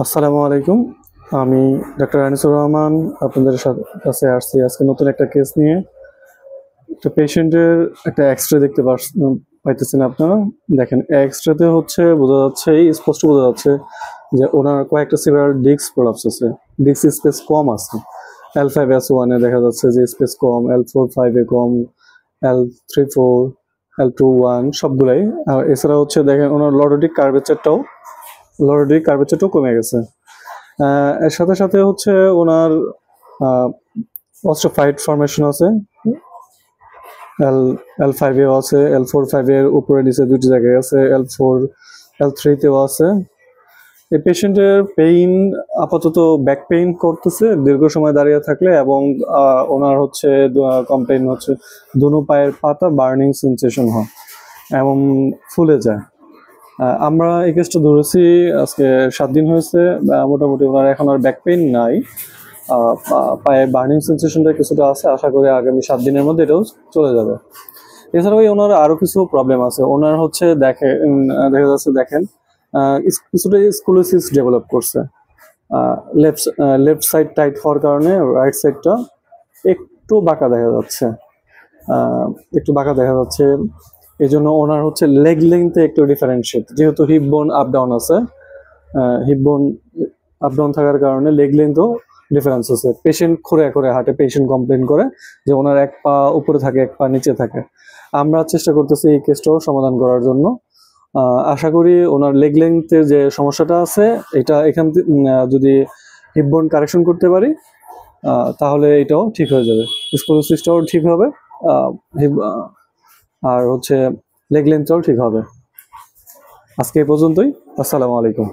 আসসালামু আলাইকুম। আমি ডক্টর আনিসুর রহমান আপনাদের কাছে আসছি আজকে নতুন একটা কেস নিয়ে। একটা পেশেন্টের একটা এক্স-রে দেখতে পাইতেছেন আপনারা। দেখেন এক্স-রেতে হচ্ছে বোঝা যাচ্ছে, স্পষ্ট বোঝা যাচ্ছে যে ওনার কয়েকটা সিভিয়ার ডিস্ক প্রলাপস আছে, ডিস্ক স্পেস কম আছে। L5S1 এ দেখা যাচ্ছে যে স্পেস কম, L4-5 এ কম, L3-4, L2-1 সবগুলাই। আর এছাড়া হচ্ছে দেখেন ওনার লরেডিক কার্ভেচারটাও কমে গেছে। এর সাথে সাথে হচ্ছে ওনার অস্টিওফাইট ফরমেশন আছে, L5 এও আছে, L4-5 এর উপরে নিচে দুটি জায়গায় আছে, L3 তেও আছে। এই পেশেন্টের পেইন আপাতত ব্যাক পেইন করতেছে দীর্ঘ সময় দাঁড়িয়ে থাকলে, এবং ওনার হচ্ছে কমপ্লেইন হচ্ছে দুনো পায়ের পাতা বার্নিং সেন্সেশন হয় এবং ফুলে যায়। আমরা এই কেসটা ধরেছি আজকে 7 দিন হয়েছে। মোটামুটি ওনার এখন আর ব্যাক পেইন নাই, পায়ে বার্নিং সেন্সেশনটা কিছুটা আছে। আশা করি আগামী 7 দিনের মধ্যে এটাও চলে যাবে। এছাড়াও ওনার আরো কিছু প্রবলেম আছে। ওনার হচ্ছে দেখা যাচ্ছে দেখেন কিছুটা স্কুলোসিস ডেভেলপ করছে। লেফট সাইড টাইট হওয়ার কারণে রাইট সাইডটা একটু বাঁকা দেখা যাচ্ছে, এই জন্য ওনার হচ্ছে লেগ লেন্থে একটু ডিফারেন্সিয়েট, যেহেতু হিপ বোন আপ ডাউন আছে, হিপ বোন আপ ডাউন থাকার কারণে লেগ লেন্থও ডিফারেন্স আছে। পেশেন্ট খুঁড়ে খুঁড়ে হাঁটে, পেশেন্ট কমপ্লেন করে যে ওনার এক পা উপরে থাকে এক পা নিচে থাকে। আমরা চেষ্টা করতেছি এই কেসটাও সমাধান করার জন্য। আশা করি ওনার লেগ লেন্থের যে সমস্যাটা আছে এটা এখান থেকে যদি হিপ বোন কারেকশন করতে পারি তাহলে এটাও ঠিক হয়ে যাবে, স্কোলোসিসটাও ঠিক হবে, আর হচ্ছে লেগ লেন্থটাও ঠিক হবে। আজকে এই পর্যন্তই। আসসালামু আলাইকুম।